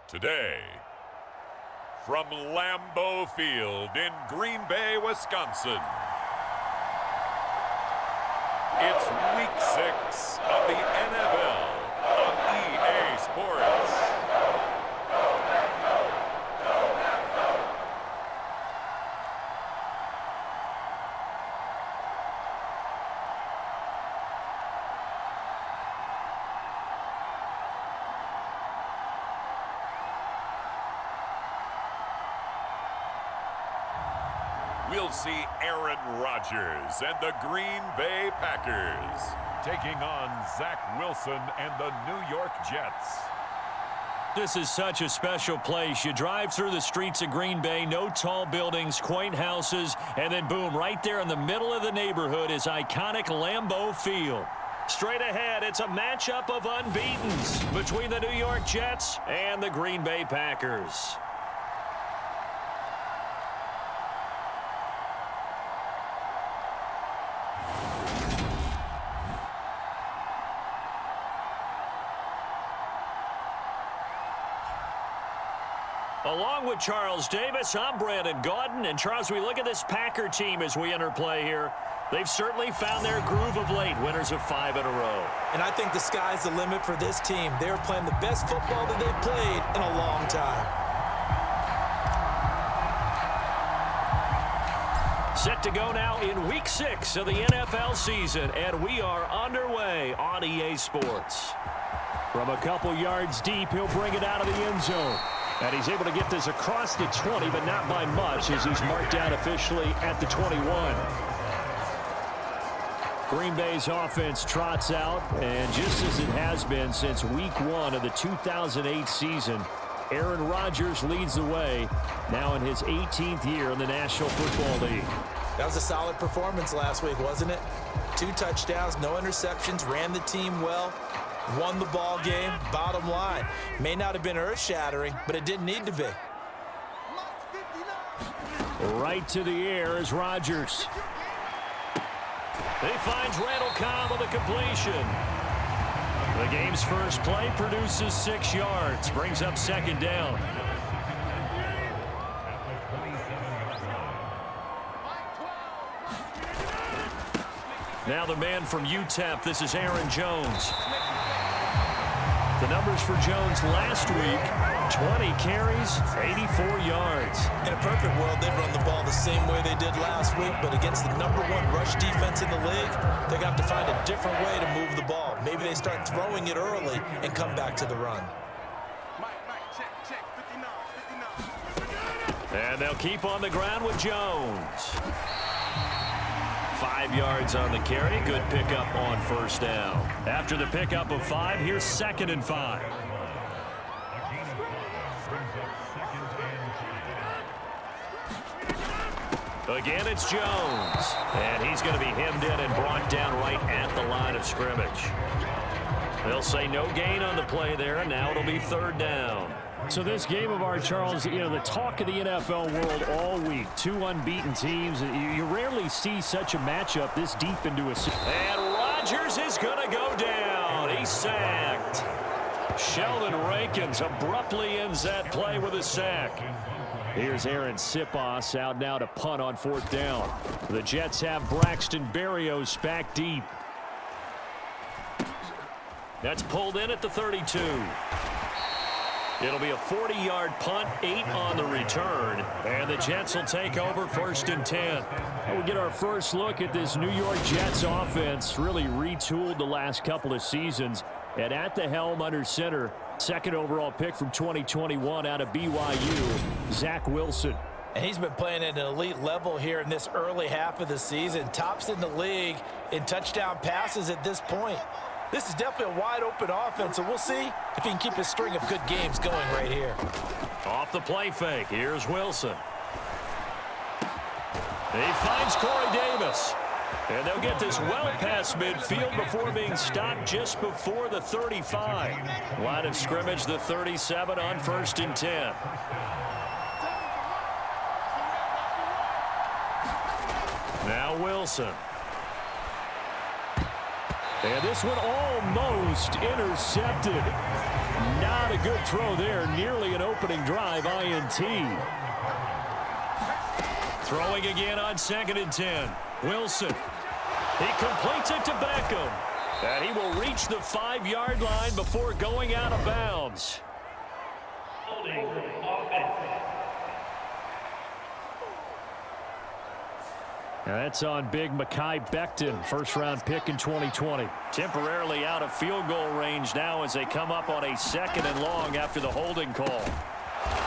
Today, from Lambeau Field in Green Bay, Wisconsin, it's Week 6 of the NFL on EA Sports. We'll see Aaron Rodgers and the Green Bay Packers taking on Zach Wilson and the New York Jets. This is such a special place. You drive through the streets of Green Bay, no tall buildings, quaint houses, and then boom, right there in the middle of the neighborhood is iconic Lambeau Field. Straight ahead, it's a matchup of unbeatens between the New York Jets and the Green Bay Packers. Along with Charles Davis, I'm Brandon Gaudin. And Charles, we look at this Packer team as we enter play here. They've certainly found their groove of late, winners of 5 in a row. And I think the sky's the limit for this team. They're playing the best football that they've played in a long time. Set to go now in Week 6 of the NFL season, and we are underway on EA Sports. From a couple yards deep, he'll bring it out of the end zone. And he's able to get this across the 20, but not by much, as he's marked down officially at the 21. Green Bay's offense trots out, and just as it has been since Week 1 of the 2008 season, Aaron Rodgers leads the way, now in his 18th year in the National Football League. That was a solid performance last week, wasn't it? 2 touchdowns, no interceptions, ran the team well. Won the ball game. Bottom line, may not have been earth-shattering, but it didn't need to be. Right to the air is Rodgers. He finds Randall Cobb with a completion. The game's first play produces 6 yards, brings up second down. Now the man from UTEP, this is Aaron Jones. The numbers for Jones last week, 20 carries, 84 yards. In a perfect world, they'd run the ball the same way they did last week, but against the #1 rush defense in the league, they're going to have to find a different way to move the ball. Maybe they start throwing it early and come back to the run. And they'll keep on the ground with Jones. 5 yards on the carry. Good pickup on first down. After the pickup of 5, here's 2nd and 5. Again, it's Jones. And he's going to be hemmed in and brought down right at the line of scrimmage. They'll say no gain on the play there, and now it'll be 3rd down. So this game of ours, Charles, you know, the talk of the NFL world all week. 2 unbeaten teams. You rarely see such a matchup this deep into a season. And Rodgers is going to go down. He's sacked. Sheldon Rankins abruptly ends that play with a sack. Here's Aaron Sipos out now to punt on 4th down. The Jets have Braxton Berrios back deep. That's pulled in at the 32. It'll be a 40-yard punt, 8 on the return, and the Jets will take over 1st and 10. We'll get our first look at this New York Jets offense, really retooled the last couple of seasons, and at the helm under center, 2nd overall pick from 2021 out of BYU, Zach Wilson. And he's been playing at an elite level here in this early half of the season. Tops in the league in touchdown passes at this point. This is definitely a wide-open offense, so we'll see if he can keep his string of good games going right here. Off the play fake, here's Wilson. He finds Corey Davis. And they'll get this well past midfield before being stopped just before the 35. Line of scrimmage, the 37 on 1st and 10. Now Wilson. And this one almost intercepted. Not a good throw there. Nearly an opening drive INT. Throwing again on 2nd and 10. Wilson. He completes it to Beckham. And he will reach the 5-yard line before going out of bounds. Now that's on big Mekhi Becton, first-round pick in 2020. Temporarily out of field goal range now as they come up on a 2nd and long after the holding call.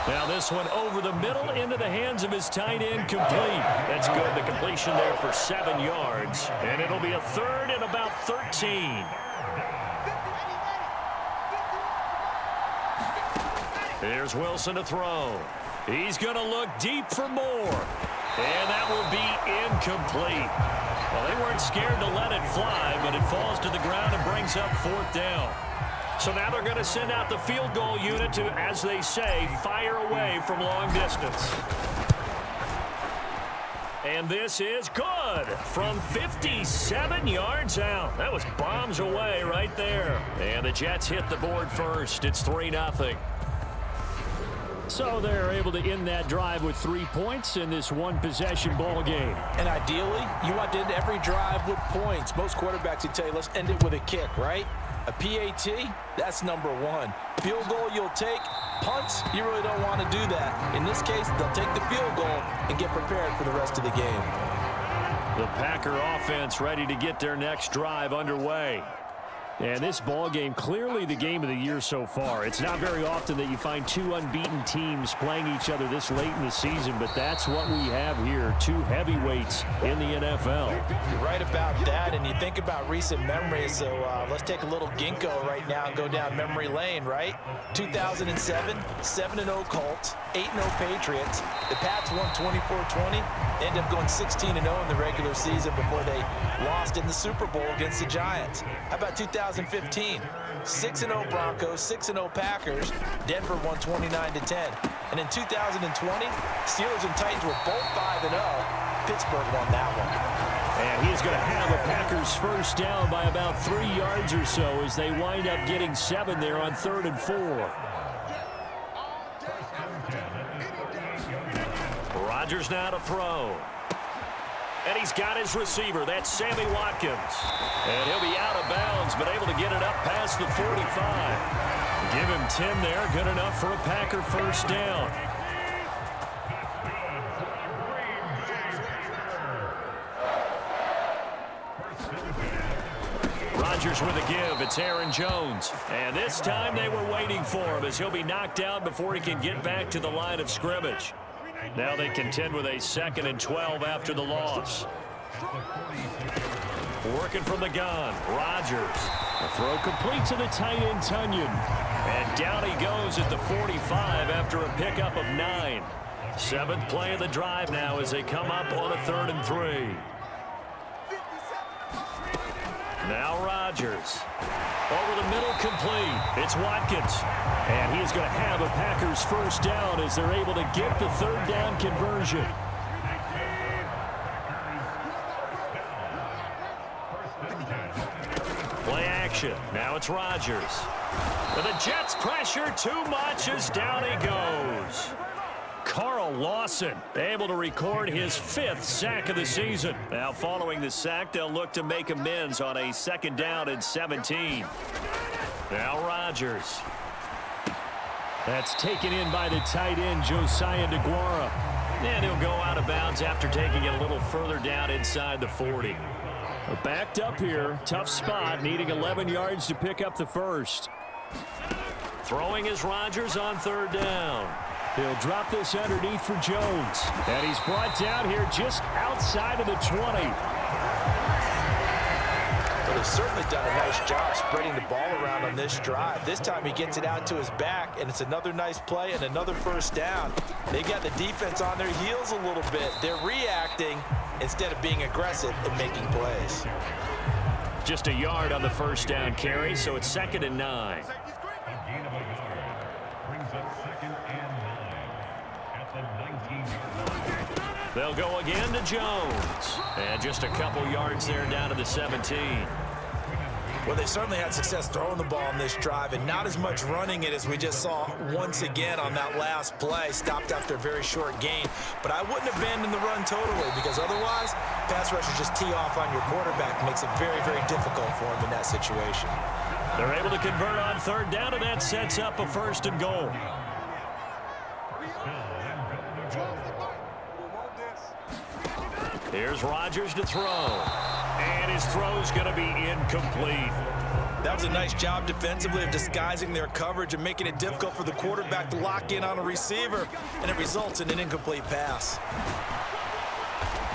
Now this one over the middle into the hands of his tight end, complete. That's good. The completion there for 7 yards. And it'll be a 3rd and about 13. Here's Wilson to throw. He's going to look deep for more. And that will be incomplete. Well, they weren't scared to let it fly, but it falls to the ground and brings up 4th down. So now they're going to send out the field goal unit to, as they say, fire away from long distance. And this is good from 57 yards out. That was bombs away right there. And the Jets hit the board first. It's 3-0. So they're able to end that drive with 3 points in this one-possession ball game. And ideally, you want to end every drive with points. Most quarterbacks would tell you, let's end it with a kick, right? A PAT, that's number 1. Field goal you'll take. Punts, you really don't want to do that. In this case, they'll take the field goal and get prepared for the rest of the game. The Packer offense ready to get their next drive underway. And this ball game, clearly the game of the year so far. It's not very often that you find 2 unbeaten teams playing each other this late in the season, but that's what we have here, 2 heavyweights in the NFL. You're right about that, and you think about recent memories, so let's take a little ginkgo right now and go down memory lane, right? 2007, 7-0 Colts, 8-0 Patriots. The Pats won 24-20. They ended up going 16-0 in the regular season before they lost in the Super Bowl against the Giants. How about 2015? 6-0 Broncos, 6-0 Packers. Denver won 29-10. And in 2020, Steelers and Titans were both 5-0. Pittsburgh won that one. And he's going to have a Packers first down by about 3 yards or so as they wind up getting 7 there on 3rd and 4. Rodgers now to throw. And he's got his receiver. That's Sammy Watkins. And he'll be out of bounds, but able to get it up past the 45. Give him 10 there. Good enough for a Packer first down. Rodgers with a give. It's Aaron Jones. And this time they were waiting for him as he'll be knocked down before he can get back to the line of scrimmage. Now they contend with a 2nd and 12 after the loss. Working from the gun, Rodgers. The throw complete to the tight end, Tunyon. And down he goes at the 45 after a pickup of 9. 7th play of the drive now as they come up on a 3rd and 3. Now Rodgers. Over the middle, complete. It's Watkins. And he is going to have a Packers first down as they're able to get the 3rd down conversion. Play action. Now it's Rodgers. And the Jets pressure too much as down he goes. Carl Lawson able to record his 5th sack of the season. Now following the sack, they'll look to make amends on a 2nd down and 17. Now Rodgers. That's taken in by the tight end, Josiah DeGuara. And he'll go out of bounds after taking it a little further down inside the 40. Backed up here, tough spot, needing 11 yards to pick up the first. Throwing is Rodgers on 3rd down. He'll drop this underneath for Jones. And he's brought down here just outside of the 20. But they've certainly done a nice job spreading the ball around on this drive. This time he gets it out to his back, and it's another nice play and another first down. They got the defense on their heels a little bit. They're reacting instead of being aggressive and making plays. Just a yard on the first down carry, so it's 2nd and 9. They'll go again to Jones. And just a couple yards there down to the 17. Well, they certainly had success throwing the ball on this drive and not as much running it as we just saw once again on that last play. Stopped after a very short gain. But I wouldn't abandon the run totally because otherwise, pass rushers just tee off on your quarterback. Makes it very, very difficult for him in that situation. They're able to convert on third down, and that sets up a 1st and goal. Here's Rodgers to throw. And his throw's going to be incomplete. That was a nice job defensively of disguising their coverage and making it difficult for the quarterback to lock in on a receiver, and it results in an incomplete pass.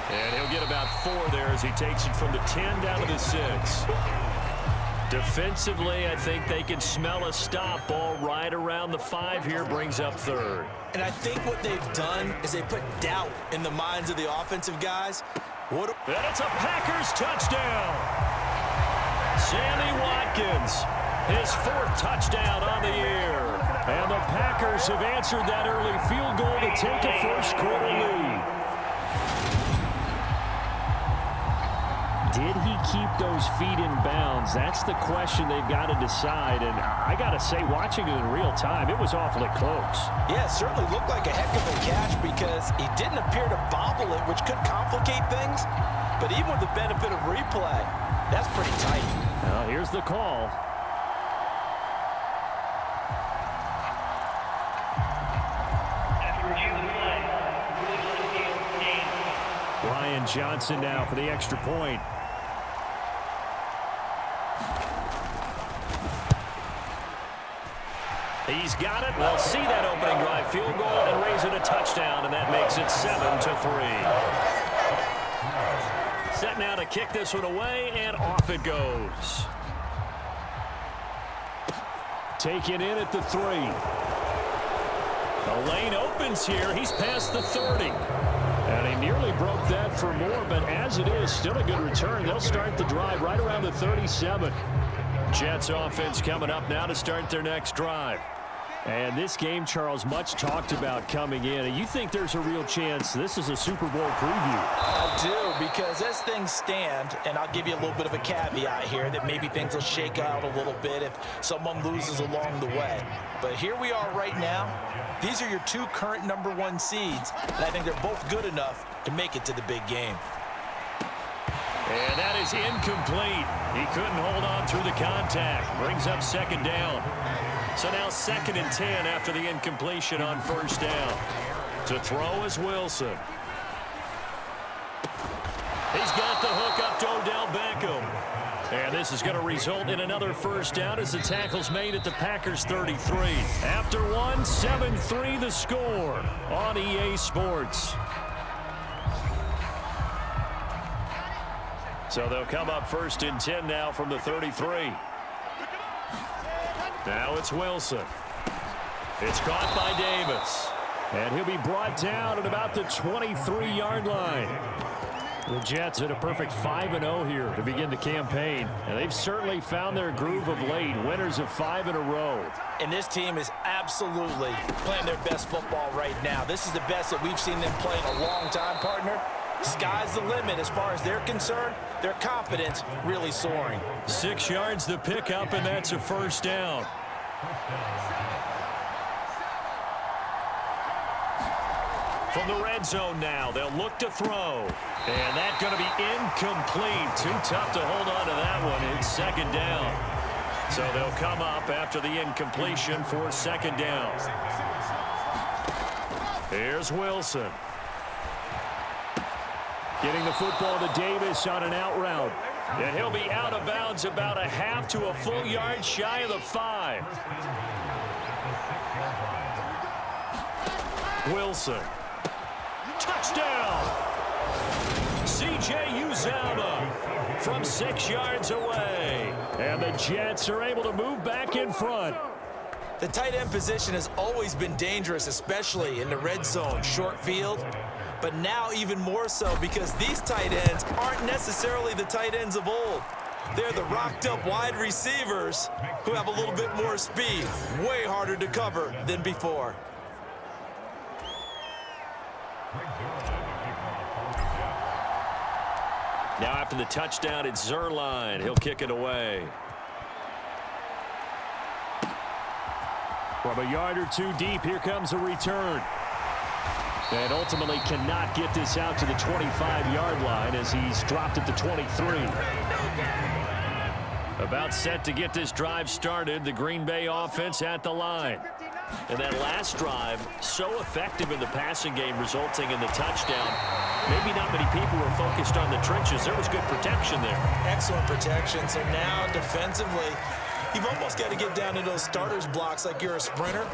And he'll get about 4 there as he takes it from the 10 down to the 6. Defensively, I think they can smell a stop. Ball right around the 5 here, brings up 3rd. And I think what they've done is they put doubt in the minds of the offensive guys. And it's a Packers touchdown. Sammy Watkins, his 4th touchdown on the year. And the Packers have answered that early field goal to take a first-quarter lead. Did he keep those feet in bounds? That's the question they've got to decide. And I got to say, watching it in real time, it was awfully close. Yeah, it certainly looked like a heck of a catch because he didn't appear to bobble it, which could complicate things. But even with the benefit of replay, that's pretty tight. Well, here's the call. Brian Johnson now for the extra point. He's got it. They'll see that opening drive field goal and raise it a touchdown, and that makes it 7-3. Set now to kick this one away, and off it goes. Taken in at the 3. The lane opens here. He's past the 30. And he nearly broke that for more, but as it is, still a good return. They'll start the drive right around the 37. Jets offense coming up now to start their next drive. And this game, Charles, much talked about coming in. And you think there's a real chance this is a Super Bowl preview? I do, because as things stand, and I'll give you a little bit of a caveat here, that maybe things will shake out a little bit if someone loses along the way. But here we are right now. These are your 2 current #1 seeds, and I think they're both good enough to make it to the big game. And that is incomplete. He couldn't hold on through the contact. Brings up 2nd down. So now 2nd and 10 after the incompletion on 1st down. To throw is Wilson. He's got the hook up to Odell Beckham. And this is going to result in another 1st down as the tackle's made at the Packers 33. After 1, 7-3 the score on EA Sports. So they'll come up 1st and 10 now from the 33. Now it's Wilson. It's caught by Davis. And he'll be brought down at about the 23-yard line. The Jets at a perfect 5-0 here to begin the campaign. And they've certainly found their groove of late. Winners of 5 in a row. And this team is absolutely playing their best football right now. This is the best that we've seen them play in a long time, partner. Sky's the limit as far as they're concerned. Their confidence really soaring. 6 yards the pickup, and that's a 1st down. From the red zone now, they'll look to throw. And that's going to be incomplete. Too tough to hold on to that one. It's 2nd down. So they'll come up after the incompletion for 2nd down. Here's Wilson. Getting the football to Davis on an out route. And he'll be out of bounds about a half to a full yard shy of the 5. Wilson. Touchdown! C.J. Uzomah from 6 yards away. And the Jets are able to move back in front. The tight end position has always been dangerous, especially in the red zone, short field. But now even more so because these tight ends aren't necessarily the tight ends of old. They're the rocked-up wide receivers who have a little bit more speed, way harder to cover than before. Now after the touchdown, it's Zuerlein. He'll kick it away. From a yard or two deep, here comes a return. And ultimately cannot get this out to the 25-yard line as he's dropped at the 23. About set to get this drive started, the Green Bay offense at the line. And that last drive, so effective in the passing game, resulting in the touchdown. Maybe not many people were focused on the trenches. There was good protection there. Excellent protection. So now defensively, you've almost got to get down to those starters blocks like you're a sprinter.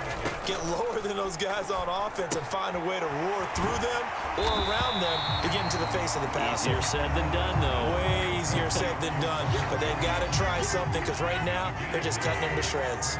Get lower than those guys on offense and find a way to roar through them or around them to get into the face of the passer. Easier said than done, though. Way easier said than done. But they've got to try something because right now they're just cutting them to shreds.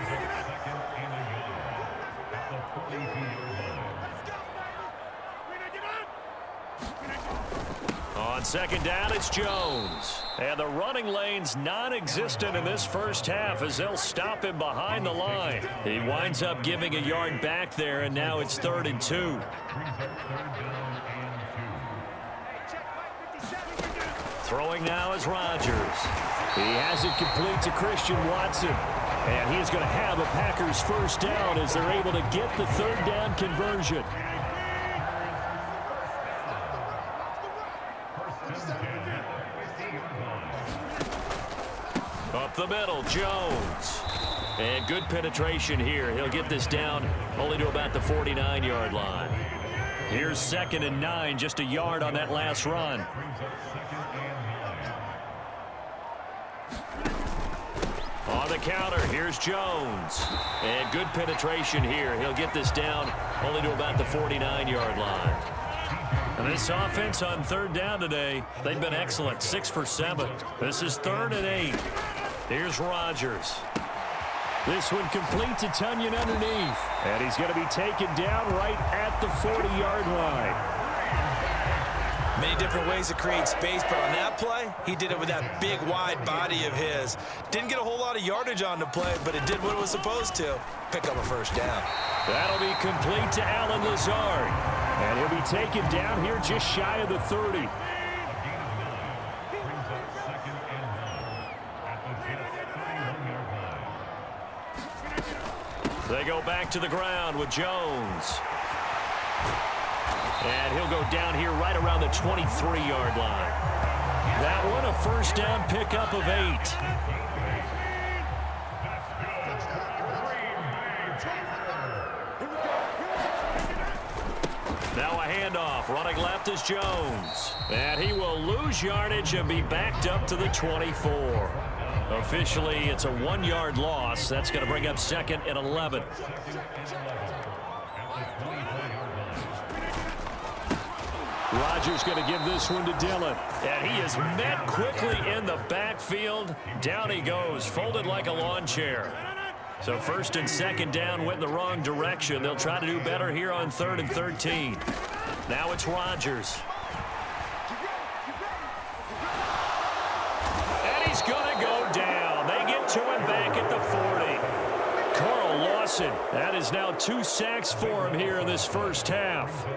On second down, it's Jones. And the running lane's non-existent in this first half as they'll stop him behind the line. He winds up giving a yard back there, and now it's 3rd and 2. Throwing now is Rodgers. He has it complete to Christian Watson. And he is going to have a Packers first down as they're able to get the 3rd down conversion. Up the middle, Jones. And good penetration here. He'll get this down only to about the 49-yard line. Here's 2nd and 9, just a yard on that last run. On the counter, here's Jones. And good penetration here. He'll get this down only to about the 49-yard line. And this offense on 3rd down today, they've been excellent, 6 for 7. This is 3rd and 8. Here's Rodgers. This one complete to Tunyon underneath. And he's going to be taken down right at the 40-yard line. Many different ways to create space, but on that play, he did it with that big, wide body of his. Didn't get a whole lot of yardage on the play, but it did what it was supposed to. Pick up a first down. That'll be complete to Allen Lazard. And he'll be taken down here just shy of the 30. They go back to the ground with Jones. And he'll go down here right around the 23-yard line. That one a first down pickup of 8. Now a handoff. Running left is Jones. And he will lose yardage and be backed up to the 24. Officially, it's a 1-yard loss. That's going to bring up 2nd and 11. Rodgers going to give this one to Dillon. And he is met quickly in the backfield. Down he goes, folded like a lawn chair. So 1st and 2nd down went in the wrong direction. They'll try to do better here on 3rd and 13. Now it's Rodgers. And he's going to go down. They get to him back at the 40. Carl Lawson, that is now 2 sacks for him here in this first half.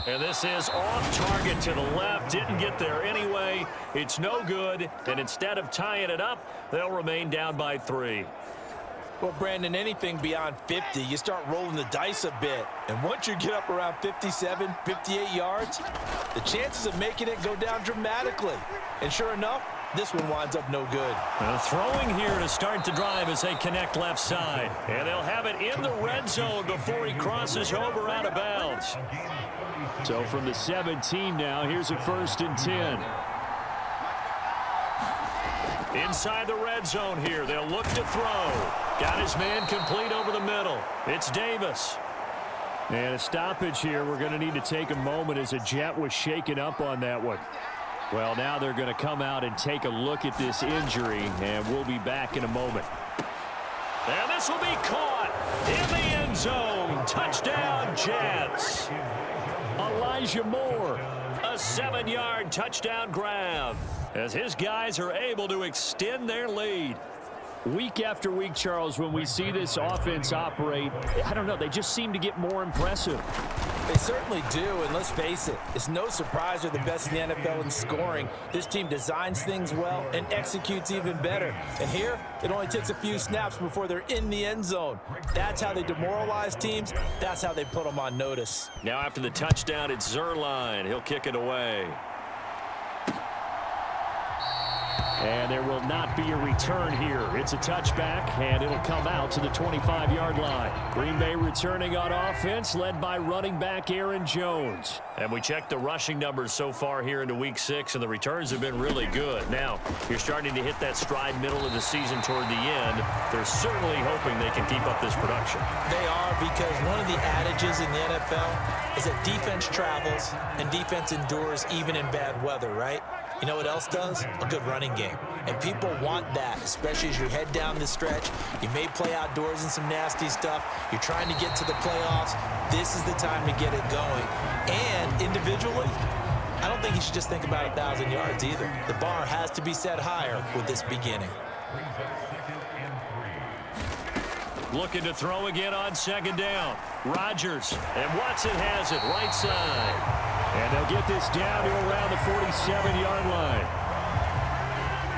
And this is off target to the left. Didn't get there anyway. It's no good. And instead of tying it up, they'll remain down by 3. Well, Brandon, anything beyond 50, you start rolling the dice a bit. And once you get up around 57, 58 yards, the chances of making it go down dramatically. And sure enough, this one winds up no good. Throwing here to start the drive as they connect left side. And they'll have it in the red zone before he crosses over out of bounds. So from the 17 now, here's a 1st and 10. Inside the red zone here, they'll look to throw. Got his man complete over the middle. It's Davis. And a stoppage here. We're going to need to take a moment as a Jet was shaken up on that one. Well, now they're going to come out and take a look at this injury, and we'll be back in a moment. And this will be caught in the end zone. Touchdown, Jets. Elijah Moore, a 7-yard touchdown grab as his guys are able to extend their lead. Week after week, Charles, when we see this offense operate, I don't know, they just seem to get more impressive. They certainly do, and let's face it, it's no surprise they're the best in the NFL in scoring. This team designs things well and executes even better. And here, it only takes a few snaps before they're in the end zone. That's how they demoralize teams. That's how they put them on notice. Now after the touchdown, it's Zuerlein. He'll kick it away. And there will not be a return here. It's a touchback, and it'll come out to the 25-yard line. Green Bay returning on offense, led by running back Aaron Jones. And we checked the rushing numbers so far here into Week 6, and the returns have been really good. Now, you're starting to hit that stride middle of the season toward the end. They're certainly hoping they can keep up this production. They are, because one of the adages in the NFL is that defense travels and defense endures even in bad weather, right? You know what else does? A good running game. And people want that, especially as you head down the stretch. You may play outdoors in some nasty stuff. You're trying to get to the playoffs. This is the time to get it going. And individually, I don't think you should just think about 1,000 yards either. The bar has to be set higher with this beginning. Looking to throw again on second down. Rodgers, and Watson has it right side. And they'll get this down to around the 47-yard line.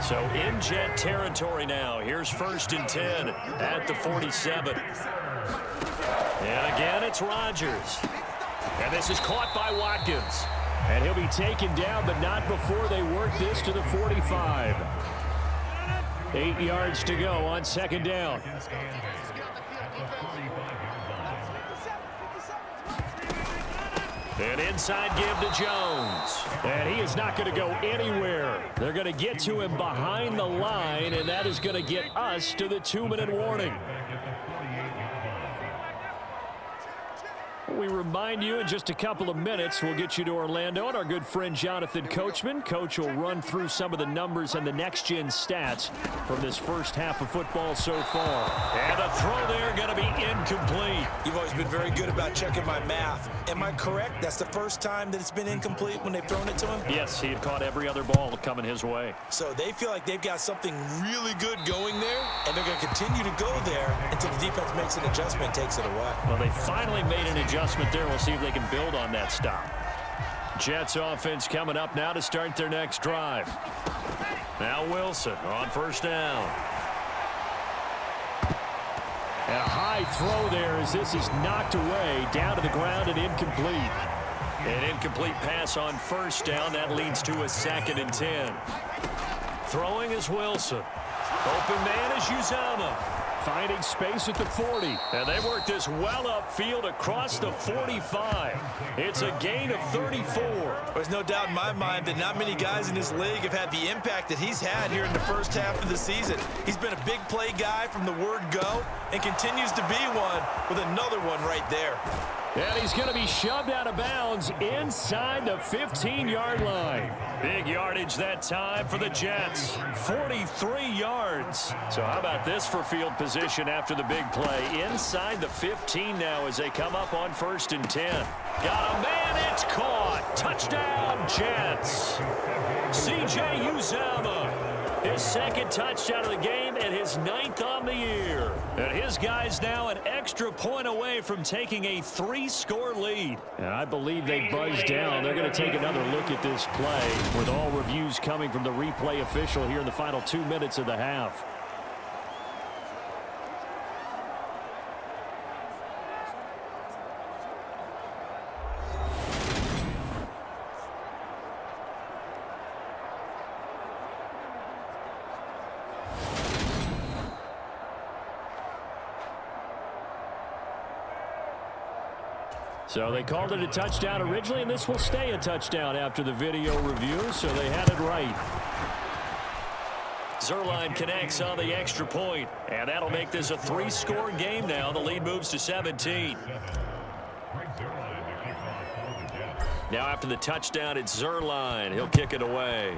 So in Jet territory now. Here's 1st and 10 at the 47. And again, it's Rodgers. And this is caught by Watkins. And he'll be taken down, but not before they work this to the 45. 8 yards to go on second down. An inside give to Jones. And he is not going to go anywhere. They're going to get to him behind the line, and that is going to get us to the 2-minute warning. We remind you in just a couple of minutes, we'll get you to Orlando and our good friend Jonathan Coachman. Coach will run through some of the numbers and the next-gen stats from this first half of football so far. And the throw there going to be incomplete. You've always been very good about checking my math. Am I correct? That's the first time that it's been incomplete when they've thrown it to him? Yes, he had caught every other ball coming his way. So they feel like they've got something really good going there, and they're going to continue to go there until the defense makes an adjustment and takes it away. Well, they finally made an adjustment there. We'll see if they can build on that stop. Jets offense coming up now to start their next drive. Now Wilson on 1st down. And a high throw there as this is knocked away down to the ground and incomplete. An incomplete pass on 1st down. That leads to a 2nd and 10. Throwing is Wilson. Open man is Uzomah. Finding space at the 40. And they work this well upfield across the 45. It's a gain of 34. There's no doubt in my mind that not many guys in this league have had the impact that he's had here in the first half of the season. He's been a big play guy from the word go and continues to be one with another one right there. And he's going to be shoved out of bounds inside the 15-yard line. Big yardage that time for the Jets. 43 yards. So how about this for field position after the big play? Inside the 15 now as they come up on 1st and 10. Got a man, it's caught. Touchdown, Jets. C.J. Uzomah. His 2nd touchdown of the game and his 9th on the year. And his guys now an extra point away from taking a 3-score lead. And I believe they buzzed down. They're going to take another look at this play with all reviews coming from the replay official here in the final 2 minutes of the half. So they called it a touchdown originally, and this will stay a touchdown after the video review, so they had it right. Zuerlein connects on the extra point, and that'll make this a 3-score game now. The lead moves to 17. Now after the touchdown, it's Zuerlein. He'll kick it away.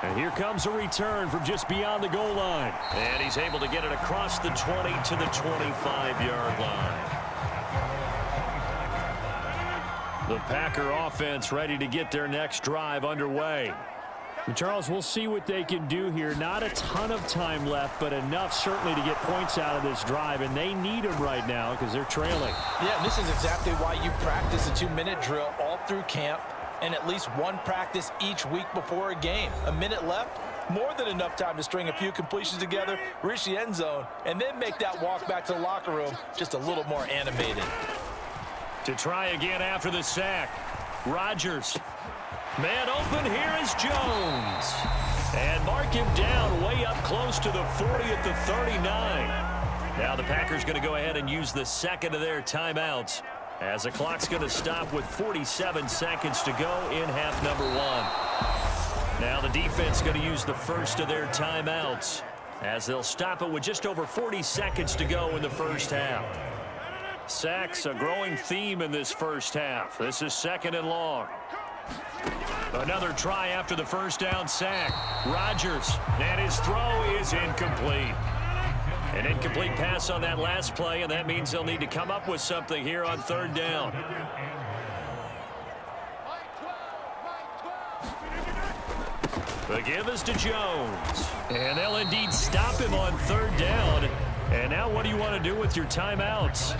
And here comes a return from just beyond the goal line. And he's able to get it across the 20 to the 25-yard line. The Packer offense ready to get their next drive underway. Charles, we'll see what they can do here. Not a ton of time left, but enough certainly to get points out of this drive, and they need them right now because they're trailing. Yeah, and this is exactly why you practice a 2-minute drill all through camp and at least one practice each week before a game. A minute left, more than enough time to string a few completions together, reach the end zone, and then make that walk back to the locker room just a little more animated. To try again after the sack, Rodgers. Man open, here is Jones. And mark him down way up close to the 40 at the 39. Now the Packers going to go ahead and use the second of their timeouts as the clock's going to stop with 47 seconds to go in half number 1. Now the defense going to use the first of their timeouts as they'll stop it with just over 40 seconds to go in the first half. Sacks, a growing theme in this first half. This is 2nd and long. Another try after the first down sack. Rodgers, and his throw is incomplete. An incomplete pass on that last play, and that means they'll need to come up with something here on 3rd down. The give is to Jones. And they'll indeed stop him on 3rd down. And now what do you want to do with your timeouts?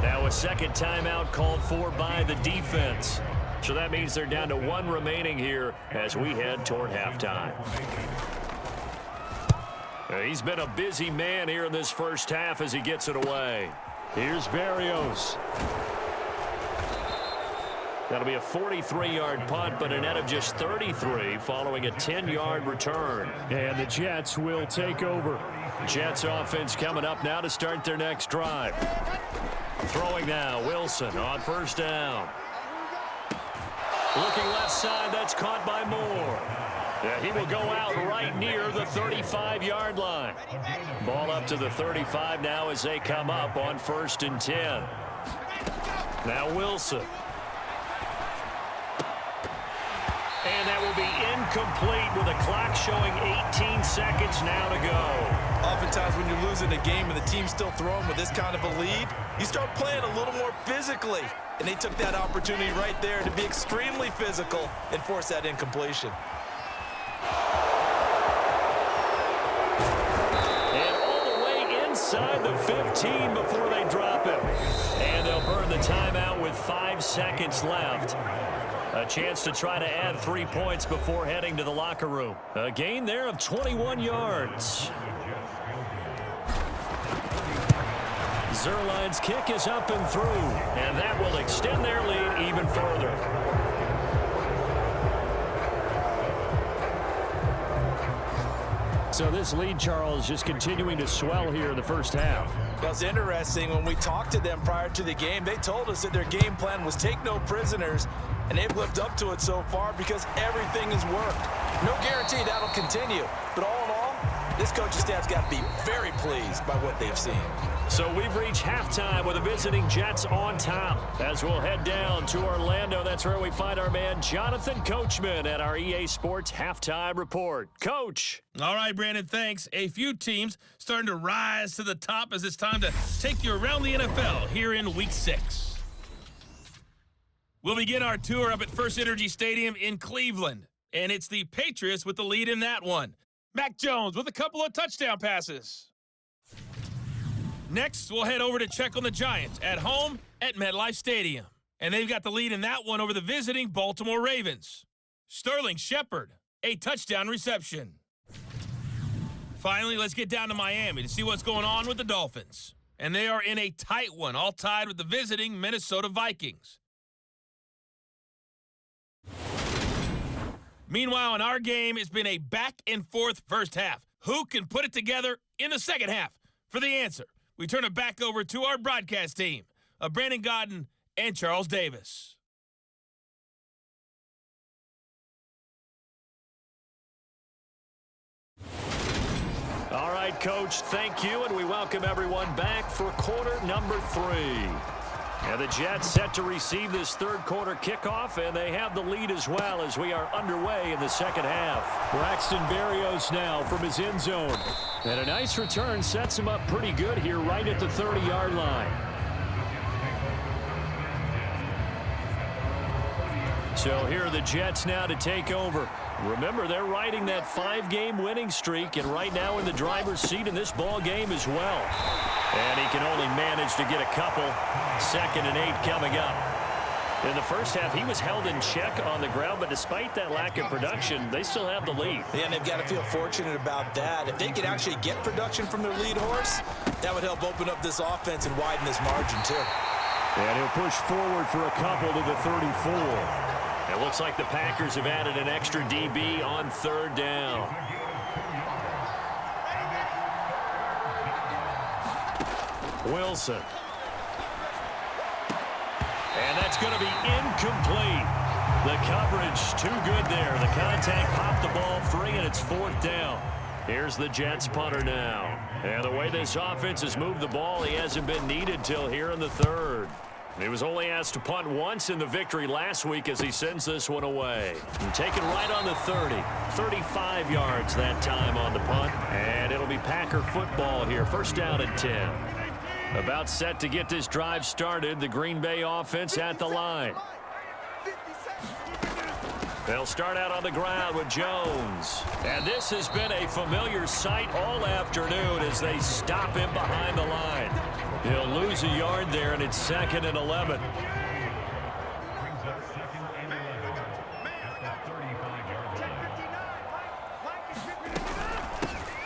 Now a second timeout called for by the defense. So that means they're down to 1 remaining here as we head toward halftime. He's been a busy man here in this first half as he gets it away. Here's Berrios. That'll be a 43-yard punt, but a net of just 33 following a 10-yard return. And the Jets will take over. Jets offense coming up now to start their next drive. Throwing now, Wilson on 1st down. Looking left side, that's caught by Moore. Yeah, he will go out right near the 35-yard line. Ball up to the 35 now as they come up on 1st and 10. Now Wilson. And that will be incomplete with the clock showing 18 seconds now to go. Oftentimes when you're losing a game and the team's still throwing with this kind of a lead, you start playing a little more physically. And they took that opportunity right there to be extremely physical and force that incompletion. And all the way inside the 15 before they drop him. And they'll burn the timeout with 5 seconds left. A chance to try to add 3 points before heading to the locker room. A gain there of 21 yards. Zerline's kick is up and through, and that will extend their lead even further. So this lead, Charles, just continuing to swell here in the first half. Well, it's interesting. When we talked to them prior to the game, they told us that their game plan was take no prisoners, and they've lived up to it so far because everything has worked. No guarantee that'll continue, but all in all, this coaching staff's got to be very pleased by what they've seen. So we've reached halftime with the visiting Jets on top. As we'll head down to Orlando, that's where we find our man Jonathan Coachman at our EA Sports Halftime Report. Coach. All right, Brandon, thanks. A few teams starting to rise to the top as it's time to take you around the NFL here in Week 6. We'll begin our tour up at First Energy Stadium in Cleveland, and it's the Patriots with the lead in that one. Mac Jones with a couple of touchdown passes. Next, we'll head over to check on the Giants at home at MetLife Stadium. And they've got the lead in that one over the visiting Baltimore Ravens. Sterling Shepard, a touchdown reception. Finally, let's get down to Miami to see what's going on with the Dolphins. And they are in a tight one, all tied with the visiting Minnesota Vikings. Meanwhile, in our game, it's been a back-and-forth first half. Who can put it together in the second half? For the answer, we turn it back over to our broadcast team of Brandon Gaudin and Charles Davis. All right, Coach, thank you, and we welcome everyone back for quarter number 3. And the Jets set to receive this third quarter kickoff, and they have the lead as well as we are underway in the second half. Braxton Berrios now from his end zone. And a nice return sets him up pretty good here right at the 30-yard line. So here are the Jets now to take over. Remember, they're riding that 5-game winning streak, and right now in the driver's seat in this ball game as well. And he can only manage to get a couple. 2nd and 8 coming up. In the first half, he was held in check on the ground, but despite that lack of production, they still have the lead. Yeah, and they've got to feel fortunate about that. If they could actually get production from their lead horse, that would help open up this offense and widen this margin, too. And he'll push forward for a couple to the 34. It looks like the Packers have added an extra DB on 3rd down. Wilson. And that's going to be incomplete. The coverage too good there. The contact popped the ball free, and it's 4th down. Here's the Jets punter now. And the way this offense has moved the ball, he hasn't been needed till here in the 3rd. He was only asked to punt once in the victory last week as he sends this one away. And taken right on the 30. 35 yards that time on the punt. And it'll be Packer football here. 1st down and 10. About set to get this drive started. The Green Bay offense at the line. They'll start out on the ground with Jones. And this has been a familiar sight all afternoon as they stop him behind the line. He'll lose a yard there, and it's 2nd and 11.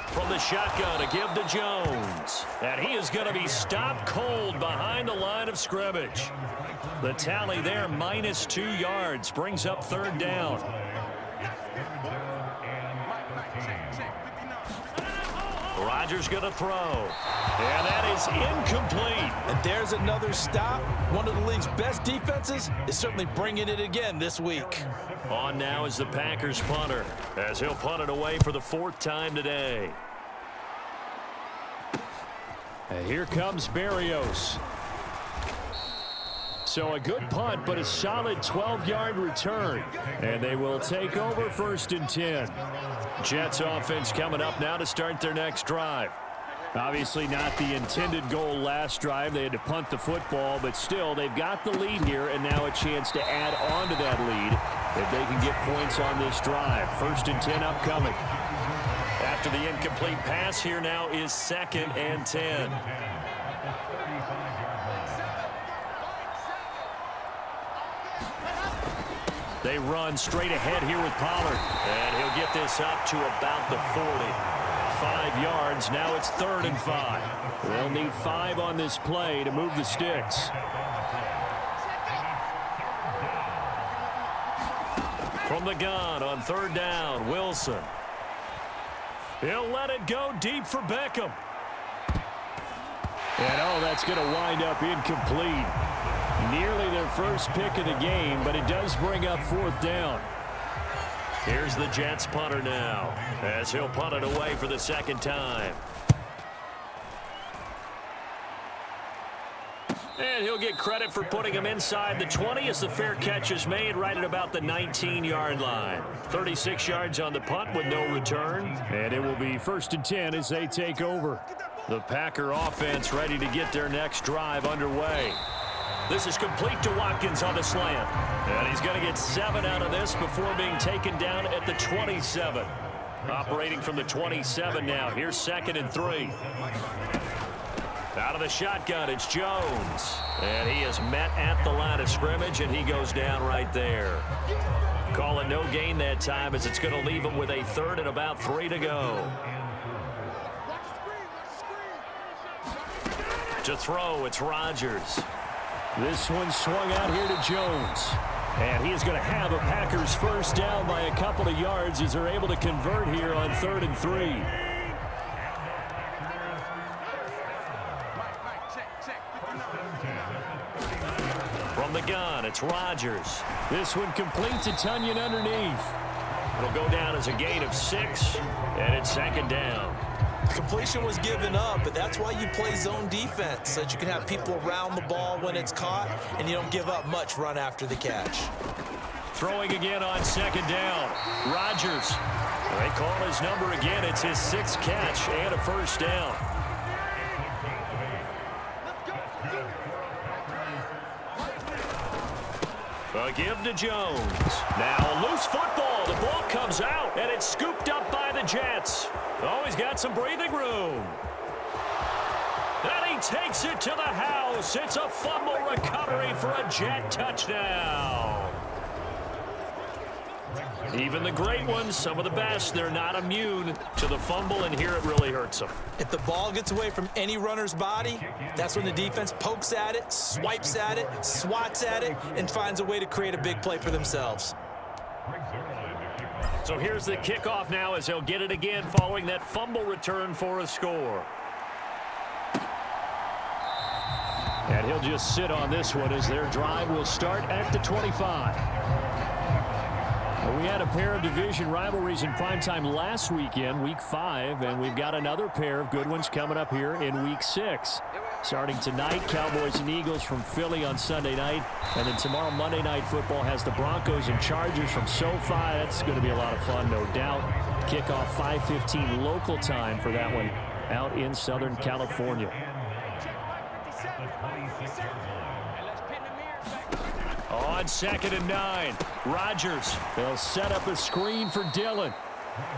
From the shotgun to give to Jones. And he is going to be stopped cold behind the line of scrimmage. The tally there, -2 yards, brings up 3rd down. Rodgers going to throw. And that is incomplete. And there's another stop. One of the league's best defenses is certainly bringing it again this week. On now is the Packers punter, as he'll punt it away for the 4th time today. And here comes Berrios. So a good punt, but a solid 12-yard return. And they will take over 1st and 10. Jets offense coming up now to start their next drive. Obviously not the intended goal last drive. They had to punt the football, but still they've got the lead here and now a chance to add on to that lead if they can get points on this drive. 1st and 10 upcoming. After the incomplete pass, here now is 2nd and 10. They run straight ahead here with Pollard. And he'll get this up to about the 40. 5 yards. Now it's 3rd and 5. They'll need 5 on this play to move the sticks. From the gun on 3rd down, Wilson. He'll let it go deep for Beckham. And that's going to wind up incomplete. Nearly their first pick of the game, but it does bring up 4th down. Here's the Jets punter now, as he'll punt it away for the 2nd time. And he'll get credit for putting him inside the 20 as the fair catch is made right at about the 19-yard line. 36 yards on the punt with no return. And it will be 1st and 10 as they take over. The Packer offense ready to get their next drive underway. This is complete to Watkins on the slant. And he's going to get 7 out of this before being taken down at the 27. Operating from the 27 now. Here's 2nd and 3. Out of the shotgun, it's Jones. And he is met at the line of scrimmage, and he goes down right there. Call it no gain that time as it's going to leave him with a 3rd and about 3 to go. To throw, it's Rodgers. This one swung out here to Jones. And he is going to have a Packers 1st down by a couple of yards as they're able to convert here on 3rd and 3. From the gun, it's Rodgers. This one complete to Tunyon underneath. It'll go down as a gain of 6, and it's 2nd down. Completion was given up, but that's why you play zone defense, so that you can have people around the ball when it's caught, and you don't give up much run after the catch. Throwing again on 2nd down. Rodgers. They call his number again. It's his 6th catch and a 1st down. A give to Jones. Now a loose football. The ball comes out, and it's scooped up by the Jets. Oh, he's got some breathing room. And he takes it to the house. It's a fumble recovery for a Jet touchdown. Even the great ones, some of the best, they're not immune to the fumble, and here it really hurts them. If the ball gets away from any runner's body, that's when the defense pokes at it, swipes at it, swats at it, and finds a way to create a big play for themselves. So here's the kickoff now as they'll get it again following that fumble return for a score. And he'll just sit on this one as their drive will start at the 25. We had a pair of division rivalries in primetime last weekend, Week 5, and we've got another pair of good ones coming up here in Week 6. Starting tonight, Cowboys and Eagles from Philly on Sunday night, and then tomorrow Monday Night Football has the Broncos and Chargers from SoFi. That's going to be a lot of fun, no doubt. Kickoff 5:15 local time for that one out in Southern California. On 2nd and 9, Rodgers. They'll set up a screen for Dillon.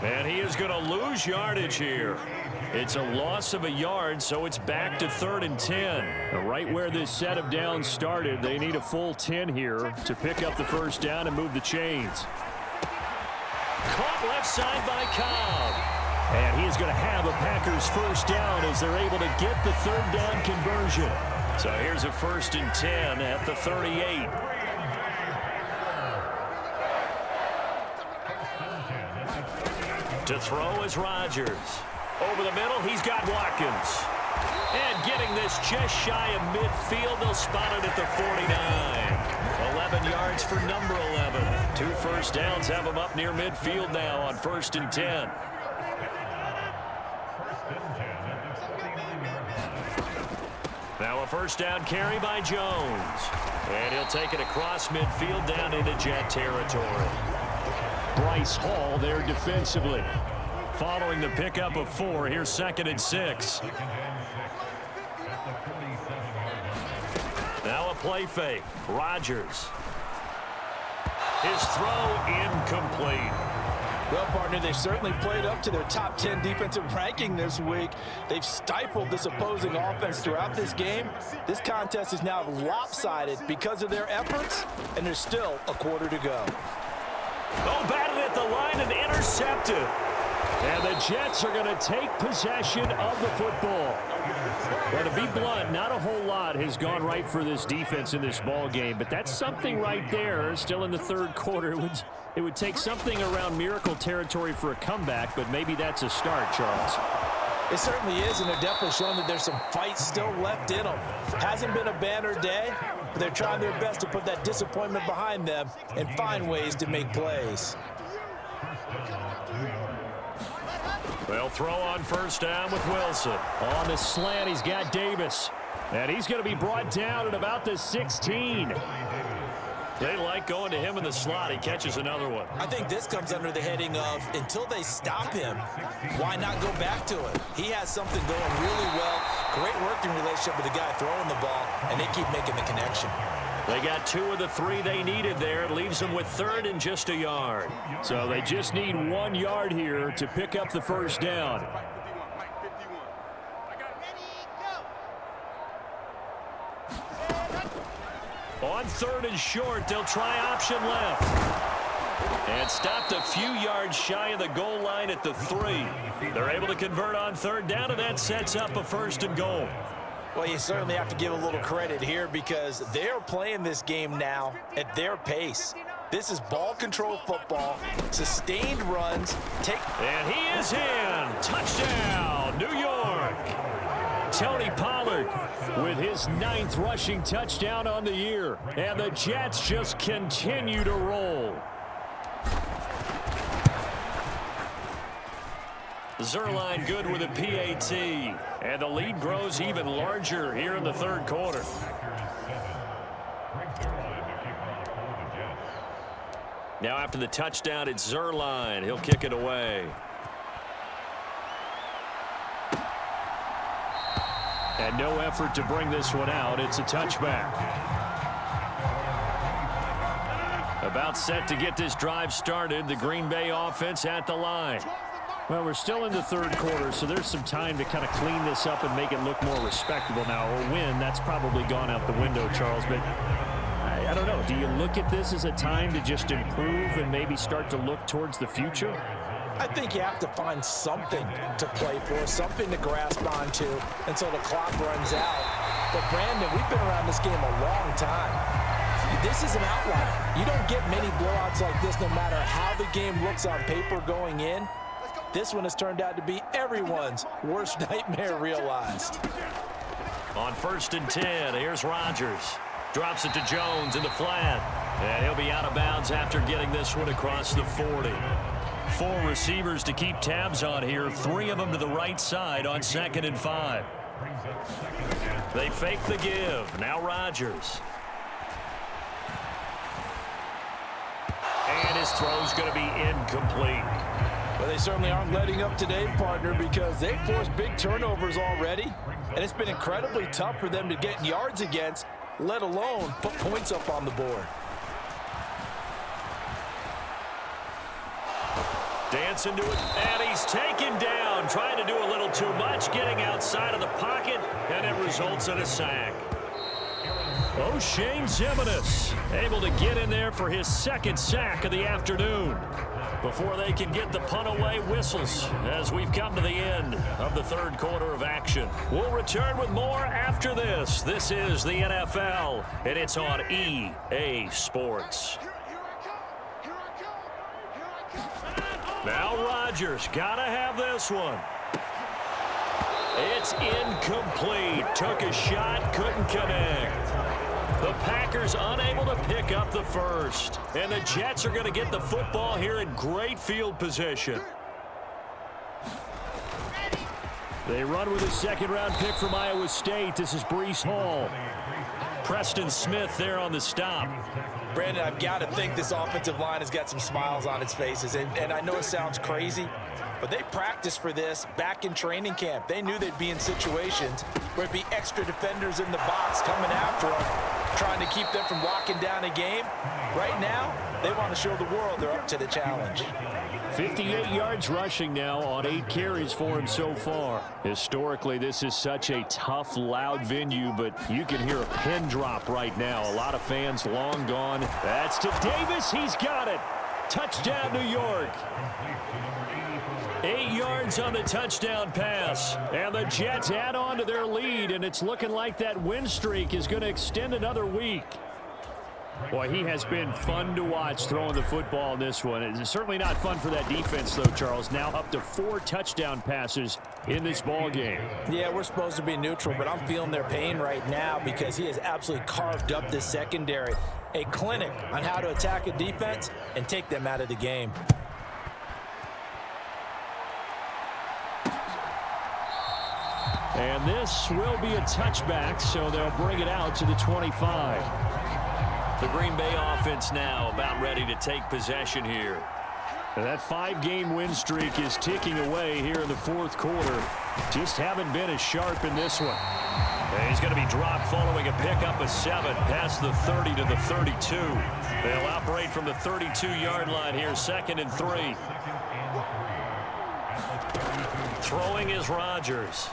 And he is going to lose yardage here. It's a loss of a yard, so it's back to 3rd and 10. Right where this set of downs started, they need a full 10 here to pick up the first down and move the chains. Caught left side by Cobb. And he's going to have a Packers first down as they're able to get the 3rd down conversion. So here's a 1st and 10 at the 38. To throw is Rodgers. Over the middle, he's got Watkins. And getting this just shy of midfield, they'll spot it at the 49. 11 yards for number 11. 2 first downs have him up near midfield now on 1st and 10. Now a first down carry by Jones. And he'll take it across midfield down into Jet territory. Bryce Hall there defensively. Following the pickup of 4, here's 2nd and 6. Now a play fake. Rodgers. His throw incomplete. Well, partner, they've certainly played up to their top 10 defensive ranking this week. They've stifled this opposing offense throughout this game. This contest is now lopsided because of their efforts, and there's still a quarter to go. Oh, batted at the line and intercepted. And the Jets are going to take possession of the football. Well, to be blunt, not a whole lot has gone right for this defense in this ball game, but that's something right there. Still in the 3rd quarter. It would take something around miracle territory for a comeback, but maybe that's a start, Charles. It certainly is, and they're definitely showing that there's some fight still left in them. Hasn't been a banner day, but they're trying their best to put that disappointment behind them and find ways to make plays. They'll throw on first down with Wilson. On the slant, he's got Davis. And he's going to be brought down at about the 16. They like going to him in the slot. He catches another one. I think this comes under the heading of, until they stop him, why not go back to it? He has something going really well. Great working relationship with the guy throwing the ball, and they keep making the connection. They got 2 of the 3 they needed there. It leaves them with 3rd and just a yard. So they just need 1 yard here to pick up the first down. On 3rd and short, they'll try option left. And stopped a few yards shy of the goal line at the 3. They're able to convert on 3rd down, and that sets up a 1st and goal. Well, you certainly have to give a little credit here because they're playing this game now at their pace. This is ball control football, sustained runs. And he is in. Touchdown, New York. Tony Pollard with his 9th rushing touchdown on the year. And the Jets just continue to roll. Zuerlein good with a PAT. And the lead grows even larger here in the 3rd quarter. Now after the touchdown, it's Zuerlein. He'll kick it away. And no effort to bring this one out. It's a touchback. About set to get this drive started. The Green Bay offense at the line. Well, we're still in the third quarter, so there's some time to kind of clean this up and make it look more respectable now. A win, that's probably gone out the window, Charles. But I don't know. Do you look at this as a time to just improve and maybe start to look towards the future? I think you have to find something to play for, something to grasp onto until the clock runs out. But, Brandon, we've been around this game a long time. This is an outlier. You don't get many blowouts like this no matter how the game looks on paper going in. This one has turned out to be everyone's worst nightmare realized. On 1st and 10, here's Rodgers. Drops it to Jones in the flat. And he'll be out of bounds after getting this one across the 40. 4 receivers to keep tabs on here. 3 of them to the right side on 2nd and 5. They fake the give. Now Rodgers. And his throw's going to be incomplete. Well, they certainly aren't letting up today, partner, because they've forced big turnovers already. And it's been incredibly tough for them to get yards against, let alone put points up on the board. Dancing to it, and he's taken down. Trying to do a little too much, getting outside of the pocket, and it results in a sack. O'Shane Ximines able to get in there for his 2nd sack of the afternoon. Before they can get the punt away, whistles as we've come to the end of the 3rd quarter of action. We'll return with more after this. This is the NFL, and it's on EA Sports. Now Rodgers, gotta have this one. It's incomplete. Took a shot, couldn't connect. The Packers unable to pick up the first. And the Jets are going to get the football here in great field position. They run with a 2nd-round pick from Iowa State. This is Breece Hall. Preston Smith there on the stop. Brandon, I've got to think this offensive line has got some smiles on its faces. And I know it sounds crazy, but they practiced for this back in training camp. They knew they'd be in situations where it'd be extra defenders in the box coming after them, trying to keep them from locking down a game. Right now, they want to show the world they're up to the challenge. 58 yards rushing now on 8 carries for him so far. Historically, this is such a tough, loud venue, but you can hear a pin drop right now. A lot of fans long gone. That's to Davis. He's got it. Touchdown, New York. 8 yards on the touchdown pass. And the Jets add on to their lead, and it's looking like that win streak is going to extend another week. Boy, he has been fun to watch throwing the football in this one. It's certainly not fun for that defense, though, Charles. Now up to 4 touchdown passes in this ball game. Yeah, we're supposed to be neutral, but I'm feeling their pain right now because he has absolutely carved up this secondary. A clinic on how to attack a defense and take them out of the game. And this will be a touchback, so they'll bring it out to the 25. The Green Bay offense now about ready to take possession here. And that 5-game win streak is ticking away here in the 4th quarter. Just haven't been as sharp in this one. And he's going to be dropped following a pickup of 7 past the 30 to the 32. They'll operate from the 32-yard line here, 2nd and 3. Throwing is Rodgers.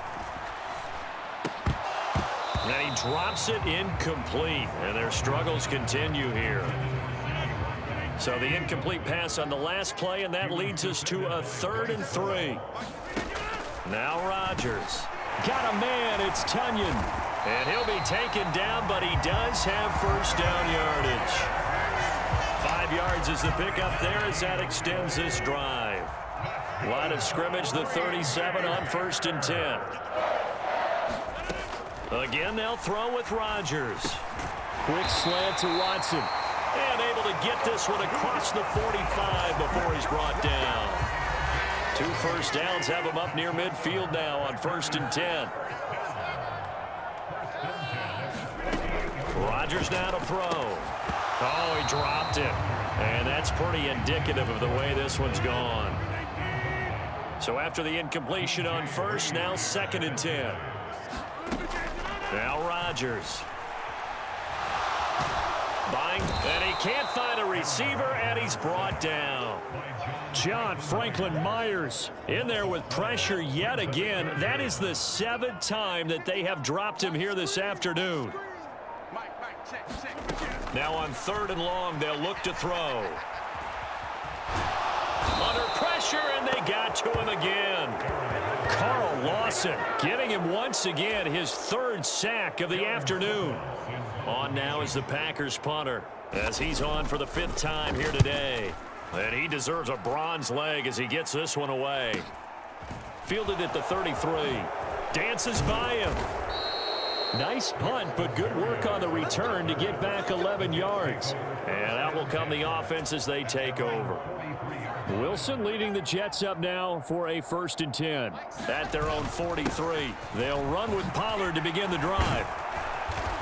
And he drops it incomplete, and their struggles continue here. So the incomplete pass on the last play, and that leads us to a 3rd and 3. Now Rodgers. Got a man, it's Tunyon. And he'll be taken down, but he does have first down yardage. 5 yards is the pickup there as that extends this drive. Line of scrimmage, the 37 on 1st and 10. Again, they'll throw with Rodgers. Quick slant to Watson. And able to get this one across the 45 before he's brought down. 2 first downs have him up near midfield now on 1st and 10. Rodgers now to throw. Oh, he dropped it. And that's pretty indicative of the way this one's gone. So after the incompletion on 1st, now 2nd and 10. Now Rodgers. Buying, and he can't find a receiver, and he's brought down. John Franklin Myers in there with pressure yet again. That is the 7th time that they have dropped him here this afternoon. Now on 3rd and long, they'll look to throw. Under pressure, and they got to him again. Carl Lawson getting him once again, his 3rd sack of the afternoon. On now is the Packers punter, as he's on for the 5th time here today. And he deserves a bronze leg as he gets this one away. Fielded at the 33. Dances by him. Nice punt, but good work on the return to get back 11 yards. And out will come the offense as they take over. Wilson leading the Jets up now for a 1st and 10. At their own 43. They'll run with Pollard to begin the drive.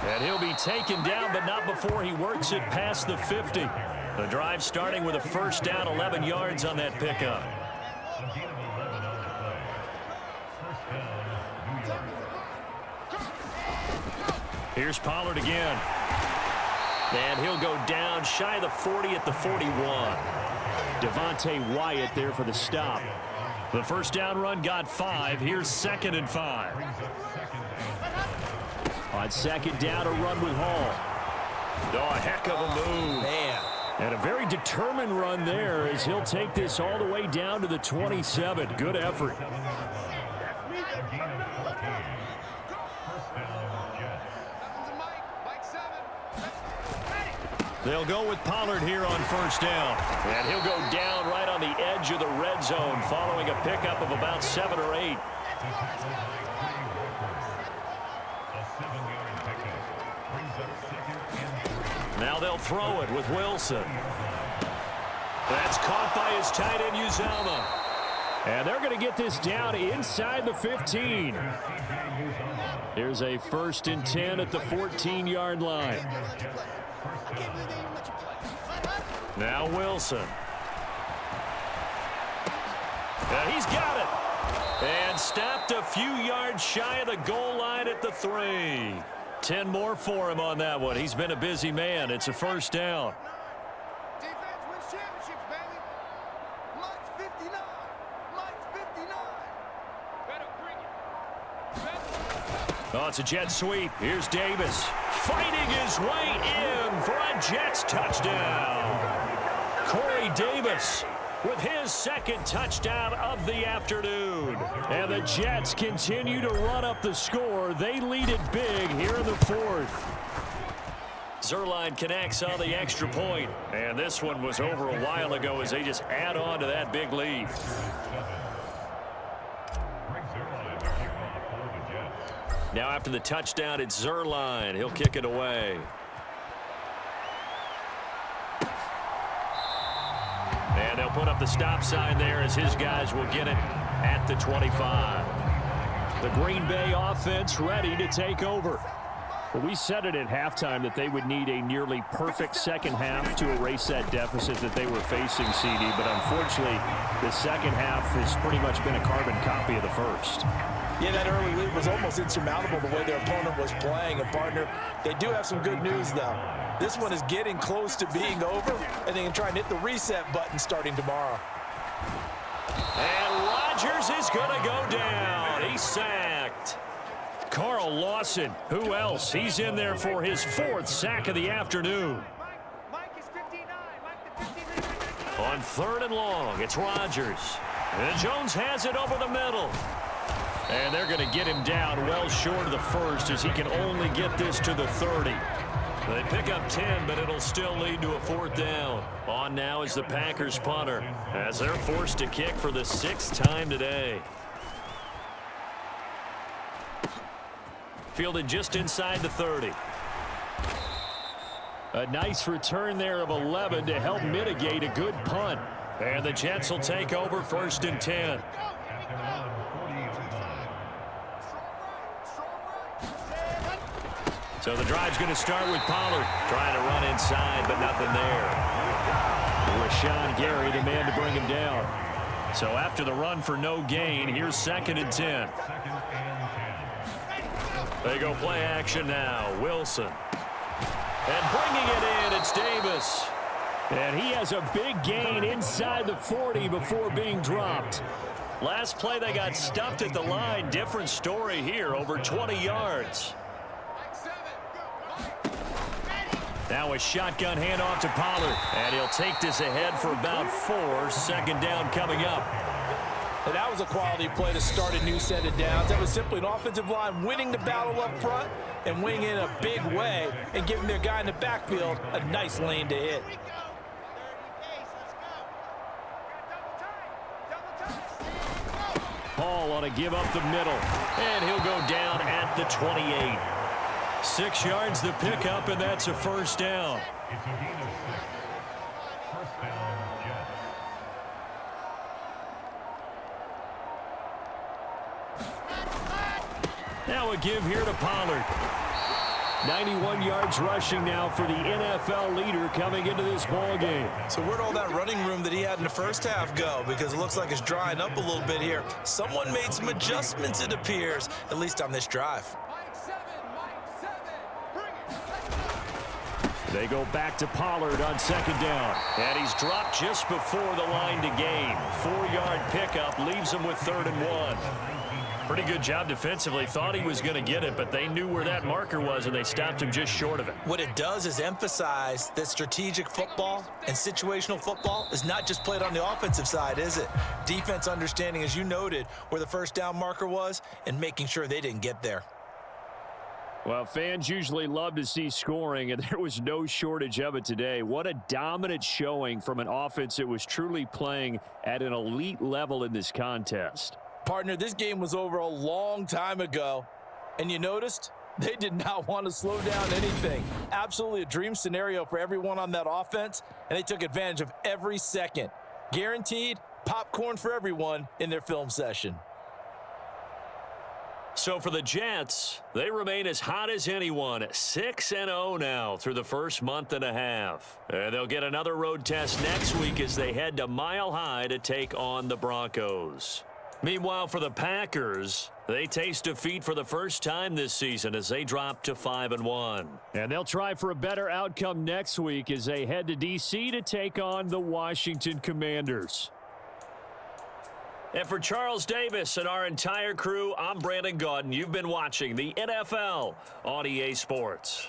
And he'll be taken down, but not before he works it past the 50. The drive starting with a 1st down, 11 yards on that pickup. Here's Pollard again. And he'll go down shy of the 40 at the 41. Devontae Wyatt there for the stop. The 1st down run got 5. Here's 2nd and 5. On 2nd down, a run with Hall. Oh, a heck of a move. Man. And a very determined run there as he'll take this all the way down to the 27. Good effort. They'll go with Pollard here on 1st down. And he'll go down right on the edge of the red zone following a pickup of about 7 or 8. Now they'll throw it with Wilson. That's caught by his tight end, Uzomah. And they're going to get this down inside the 15. Here's a 1st and 10 at the 14-yard line. Now Wilson. And he's got it. And stopped a few yards shy of the goal line at the 3. 10 more for him on that one. He's been a busy man. It's a 1st down. Defense wins championships, baby. Mike's 59. Mike's 59. Better bring it. Oh, it's a jet sweep. Here's Davis. Fighting his way in for a Jets touchdown. Corey Davis with his 2nd touchdown of the afternoon. And the Jets continue to run up the score. They lead it big here in the 4th. Zuerlein connects on the extra point. And this one was over a while ago as they just add on to that big lead. Now after the touchdown, it's Zuerlein. He'll kick it away. And they'll put up the stop sign there as his guys will get it at the 25. The Green Bay offense ready to take over. Well, we said it at halftime that they would need a nearly perfect 2nd half to erase that deficit that they were facing, CD. But unfortunately, the 2nd half has pretty much been a carbon copy of the 1st. Yeah, that early lead was almost insurmountable the way their opponent was playing. And, partner, they do have some good news, though. This one is getting close to being over, and they can try and hit the reset button starting tomorrow. And Rodgers is going to go down. He's sacked. Carl Lawson, who else? He's in there for his 4th sack of the afternoon. Mike is 59. Mike the 59. On 3rd and long, it's Rodgers. And Jones has it over the middle. And they're going to get him down well short of the 1st as he can only get this to the 30. They pick up 10, but it'll still lead to a 4th down. On now is the Packers punter as they're forced to kick for the 6th time today. Fielded just inside the 30. A nice return there of 11 to help mitigate a good punt. And the Jets will take over 1st and 10. So the drive's going to start with Pollard trying to run inside, but nothing there. Rashawn Gary, the man to bring him down. So after the run for no gain, here's 2nd and 10. They go play action now. Wilson. And bringing it in, it's Davis. And he has a big gain inside the 40 before being dropped. Last play, they got stuffed at the line. Different story here, over 20 yards. Now a shotgun handoff to Pollard. And he'll take this ahead for about 4. Second down coming up. And that was a quality play to start a new set of downs. That was simply an offensive line winning the battle up front and winning in a big way and giving their guy in the backfield a nice lane to hit. Hall on a give up the middle. And he'll go down at the 28. 6 yards the pickup, and that's a first down. It's a gain of 6. First down, Jets. Now a give here to Pollard. 91 yards rushing now for the NFL leader coming into this ball game. So where'd all that running room that he had in the first half go? Because it looks like it's drying up a little bit here. Someone made some adjustments, it appears, at least on this drive. They go back to Pollard on second down. And he's dropped just before the line to gain. 4-yard pickup leaves him with 3rd and 1. Pretty good job defensively. Thought he was going to get it, but they knew where that marker was, and they stopped him just short of it. What it does is emphasize that strategic football and situational football is not just played on the offensive side, is it? Defense understanding, as you noted, where the first down marker was and making sure they didn't get there. Well, fans usually love to see scoring, and there was no shortage of it today. What a dominant showing from an offense that was truly playing at an elite level in this contest. Partner, this game was over a long time ago, and you noticed they did not want to slow down anything. Absolutely a dream scenario for everyone on that offense, and they took advantage of every second. Guaranteed popcorn for everyone in their film session. So for the Jets, they remain as hot as anyone, 6-0 now through the first month and a half. And they'll get another road test next week as they head to Mile High to take on the Broncos. Meanwhile, for the Packers, they taste defeat for the first time this season as they drop to 5-1. And they'll try for a better outcome next week as they head to D.C. to take on the Washington Commanders. And for Charles Davis and our entire crew, I'm Brandon Gaudin. You've been watching the NFL on EA Sports.